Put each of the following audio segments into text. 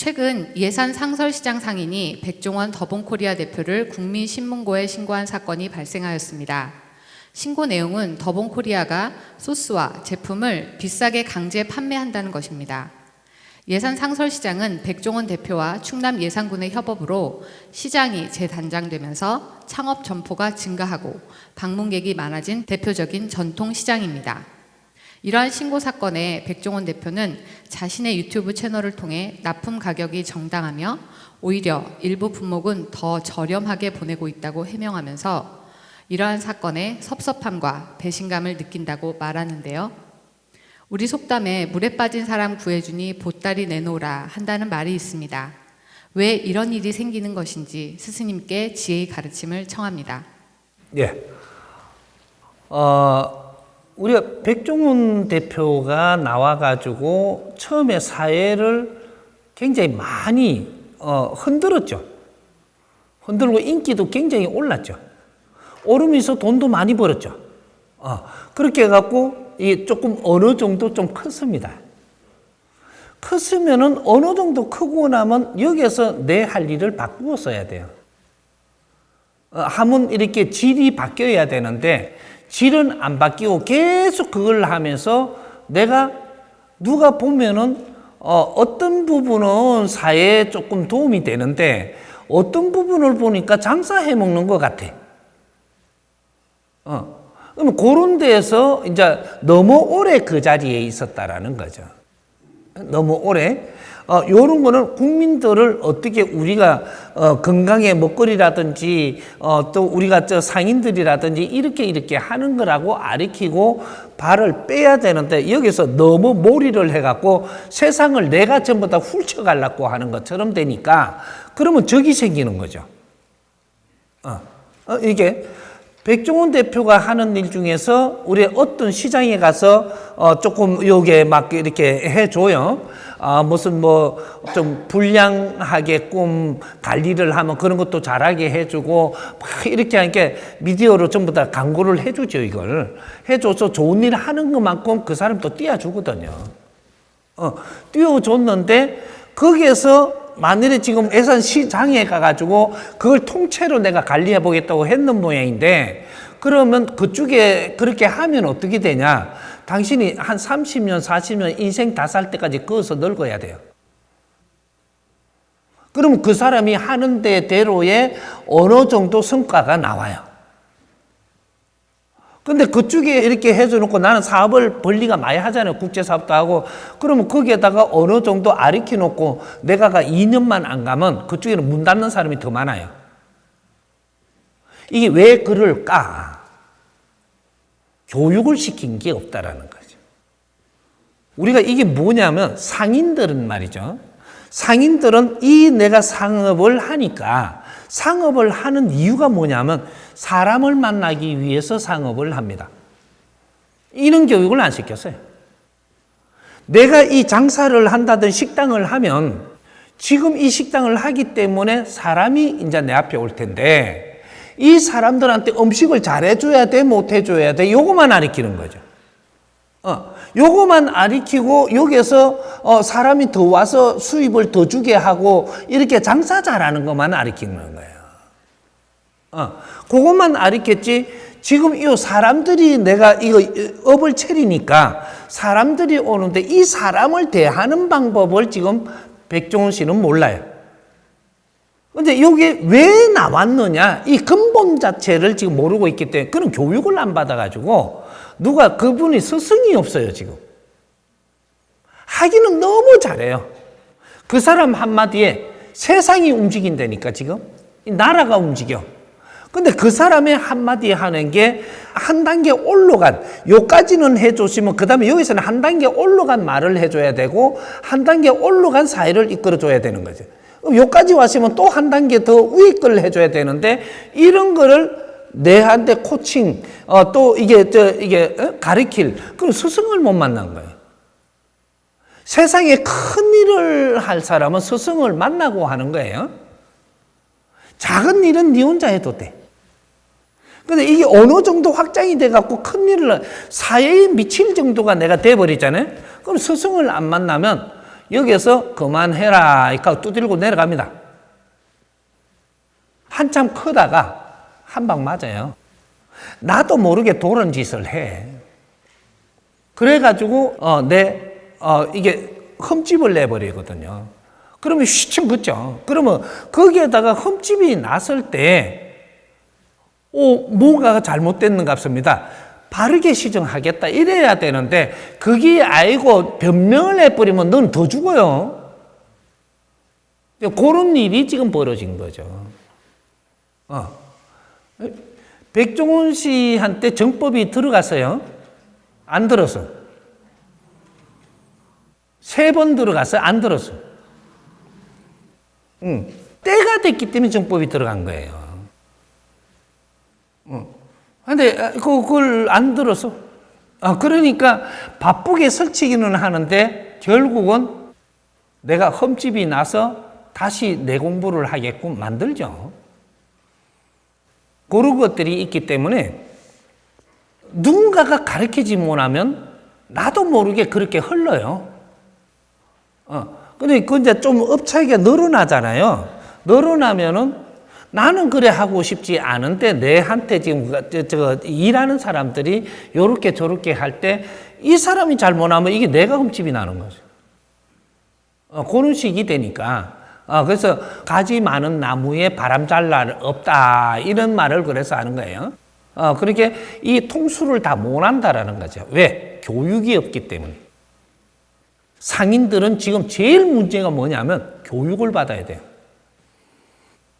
최근 예산상설시장 상인이 백종원 더본코리아 대표를 국민신문고에 신고한 사건이 발생하였습니다. 신고 내용은 더본코리아가 소스와 제품을 비싸게 강제 판매한다는 것입니다. 예산상설시장은 백종원 대표와 충남 예산군의 협업으로 시장이 재단장되면서 창업 점포가 증가하고 방문객이 많아진 대표적인 전통시장입니다. 이러한 신고 사건에 백종원 대표는 자신의 유튜브 채널을 통해 납품 가격이 정당하며 오히려 일부 품목은 더 저렴하게 보내고 있다고 해명하면서 이러한 사건에 섭섭함과 배신감을 느낀다고 말하는데요. 우리 속담에 물에 빠진 사람 구해주니 보따리 내놓으라 한다는 말이 있습니다. 왜 이런 일이 생기는 것인지 스승님께 지혜의 가르침을 청합니다. 예. 우리가 백종원 대표가 나와가지고 처음에 사회를 굉장히 많이 흔들었죠. 흔들고 인기도 굉장히 올랐죠. 오르면서 돈도 많이 벌었죠. 그렇게 해갖고 조금 어느 정도 좀 컸습니다. 컸으면은 어느 정도 크고 나면 여기에서 내 할 일을 바꾸어 써야 돼요. 하면 이렇게 질이 바뀌어야 되는데 질은 안 바뀌고 계속 그걸 하면서 내가 누가 보면은 어떤 부분은 사회에 조금 도움이 되는데 어떤 부분을 보니까 장사해 먹는 것 같아. 그럼 그런 데에서 이제 너무 오래 그 자리에 있었다라는 거죠. 너무 오래. 요런 거는 국민들을 어떻게 우리가 건강의 먹거리라든지 또 우리가 상인들이라든지 이렇게 하는 거라고 가르치고 발을 빼야 되는데 여기서 너무 몰이를 해갖고 세상을 내가 전부 다 훑쳐가려고 하는 것처럼 되니까 그러면 적이 생기는 거죠. 이게 백종원 대표가 하는 일 중에서 우리 어떤 시장에 가서 조금 요게 막 이렇게 해줘요. 무슨 좀 불량하게끔 관리를 하면 그런 것도 잘하게 해주고 막 이렇게 하니까 미디어로 전부 다 광고를 해주죠. 이걸 해줘서 좋은 일 하는 것만큼 그 사람 또 띄워주거든요. 띄워줬는데 거기에서 만일에 지금 예산시장에 가가지고 그걸 통째로 내가 관리해 보겠다고 했는 모양인데 그러면 그쪽에 그렇게 하면 어떻게 되냐? 당신이 한 30년, 40년 인생 다 살 때까지 거기서 늙어야 돼요. 그러면 그 사람이 하는 데대로의 어느 정도 성과가 나와요. 근데 그쪽에 이렇게 해줘놓고 나는 사업을 벌리가 많이 하잖아요. 국제사업도 하고. 그러면 거기에다가 어느 정도 아리키 놓고 내가 2년만 안 가면 그쪽에는 문 닫는 사람이 더 많아요. 이게 왜 그럴까? 교육을 시킨 게 없다라는 거죠. 우리가 이게 뭐냐면 상인들은 말이죠. 상인들은 내가 상업을 하니까 상업을 하는 이유가 뭐냐면 사람을 만나기 위해서 상업을 합니다. 이런 교육을 안 시켰어요. 내가 이 장사를 한다든 식당을 하면 지금 이 식당을 하기 때문에 사람이 이제 내 앞에 올 텐데 이 사람들한테 음식을 잘해줘야 돼, 못해줘야 돼, 요거만 가르치는 거죠. 요거만 가르치고 여기서 사람이 더 와서 수입을 더 주게 하고 이렇게 장사 잘하는 것만 가르치는 거예요. 그것만 가르쳤지 지금 이 사람들이 내가 이거 업을 차리니까 사람들이 오는데 이 사람을 대하는 방법을 지금 백종원 씨는 몰라요. 근데 여기 왜 나왔느냐 이 근본 자체를 지금 모르고 있기 때문에 그런 교육을 안 받아가지고 누가 그분이 스승이 없어요. 지금 하기는 너무 잘해요. 그 사람 한마디에 세상이 움직인다니까. 지금 나라가 움직여. 근데 그 사람의 한마디 하는 게 한 단계 올라간, 요까지는 해줬으면 그 다음에 여기서는 한 단계 올라간 말을 해줘야 되고 한 단계 올라간 사회를 이끌어줘야 되는 거죠. 요까지 왔으면 또 한 단계 더 위에 걸 해줘야 되는데 이런 거를 내한테 코칭, 또 이게 가르칠 그런 스승을 못 만난 거예요. 세상에 큰 일을 할 사람은 스승을 만나고 하는 거예요. 작은 일은 네 혼자 해도 돼. 근데 이게 어느 정도 확장이 돼갖고 큰 일을 사회에 미칠 정도가 내가 돼버리잖아요. 그럼 스승을 안 만나면 여기서 그만해라 이렇게 두들고 내려갑니다. 한참 크다가 한 방 맞아요. 나도 모르게 도른 짓을 해. 그래가지고 이게 흠집을 내버리거든요. 그러면 휘청 붙죠. 그러면 거기에다가 흠집이 났을 때 뭔가가 잘못됐는가 싶습니다. 바르게 시정하겠다 이래야 되는데 그게 아니고 변명을 해버리면 넌 더 죽어요. 그런 일이 지금 벌어진 거죠. 백종원 씨한테 정법이 들어갔어요? 안 들었어. 3번 들어갔어요? 안 들었어. 때가 됐기 때문에 정법이 들어간 거예요. 근데 그걸 안 들었어. 그러니까 바쁘게 설치기는 하는데 결국은 내가 흠집이 나서 다시 내 공부를 하게끔 만들죠. 그런 것들이 있기 때문에 누군가가 가르치지 못하면 나도 모르게 그렇게 흘러요. 근데 그 이제 좀 업차이가 늘어나잖아요. 늘어나면은 나는 그래 하고 싶지 않은데 내한테 지금 일하는 사람들이 요렇게 저렇게 할 때 이 사람이 잘못하면 이게 내가 흠집이 나는 거죠. 그런 식이 되니까. 그래서 가지 많은 나무에 바람 잘 날 없다 이런 말을 그래서 하는 거예요. 그렇게 이 통수를 다 못한다라는 거죠. 왜? 교육이 없기 때문에. 상인들은 지금 제일 문제가 뭐냐면 교육을 받아야 돼요.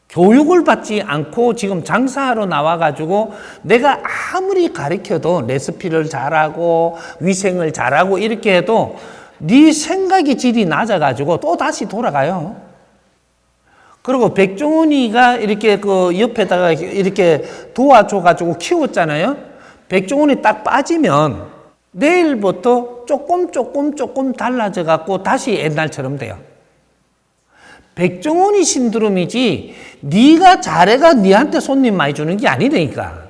교육을 받지 않고 지금 장사하러 나와가지고 내가 아무리 가르쳐도 레시피를 잘하고 위생을 잘하고 이렇게 해도 네 생각의 질이 낮아가지고 또 다시 돌아가요. 그리고 백종원이가 이렇게 그 옆에다가 이렇게 도와줘가지고 키웠잖아요. 백종원이 딱 빠지면 내일부터 조금 달라져갖고 다시 옛날처럼 돼요. 백종원이 신드롬이지 네가 잘해가 네한테 손님 많이 주는 게 아니라니까.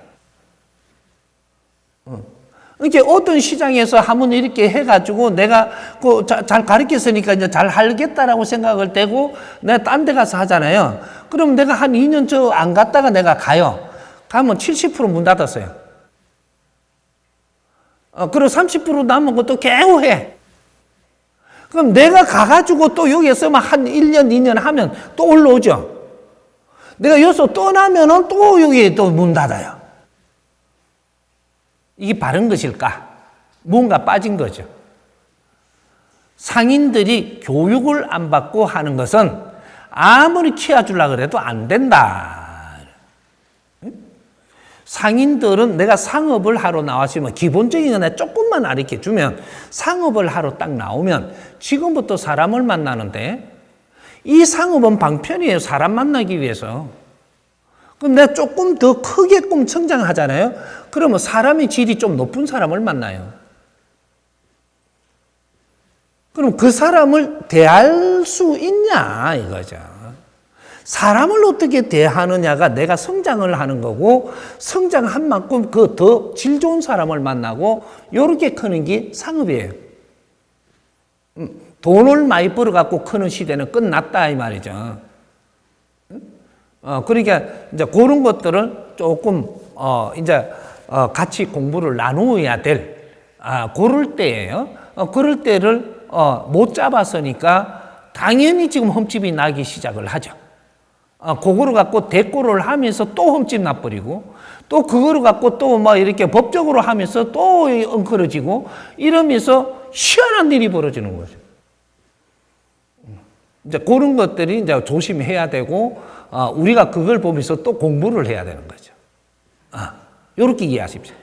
이렇게 어떤 시장에서 한번 이렇게 해가지고 내가 잘 가르쳤으니까 이제 잘 하겠다라고 생각을 떼고 내가 딴 데 가서 하잖아요. 그럼 내가 한 2년 안 갔다가 내가 가요. 가면 70% 문 닫았어요. 그리고 30% 남은 것도 겨우 해. 그럼 내가 가가지고 또 여기에서만 한 1년, 2년 하면 또 올라오죠. 내가 여기서 떠나면은 또 여기에 또 문 닫아요. 이게 바른 것일까? 뭔가 빠진 거죠. 상인들이 교육을 안 받고 하는 것은 아무리 키워주려고 해도 안 된다. 상인들은 내가 상업을 하러 나왔으면 기본적인 거 조금만 가르쳐 주면 상업을 하러 딱 나오면 지금부터 사람을 만나는데 이 상업은 방편이에요. 사람 만나기 위해서. 그럼 내가 조금 더 크게끔 성장하잖아요. 그러면 사람의 질이 좀 높은 사람을 만나요. 그럼 그 사람을 대할 수 있냐 이거죠. 사람을 어떻게 대하느냐가 내가 성장을 하는 거고 성장한 만큼 그 더 질 좋은 사람을 만나고 이렇게 크는 게 상업이에요. 돈을 많이 벌어갖고 크는 시대는 끝났다 이 말이죠. 그러니까 이제 그런 것들을 조금 같이 공부를 나누어야 될 그럴 때예요. 그럴 때를 못 잡았으니까 당연히 지금 흠집이 나기 시작을 하죠. 그거를 갖고 대꾸를 하면서 또 흠집 나버리고 또 그거를 갖고 또 막 이렇게 법적으로 하면서 또 엉클어지고 이러면서 희한한 일이 벌어지는 거죠. 이제 그런 것들이 이제 조심해야 되고 우리가 그걸 보면서 또 공부를 해야 되는 거죠. 이렇게 이해하십시오.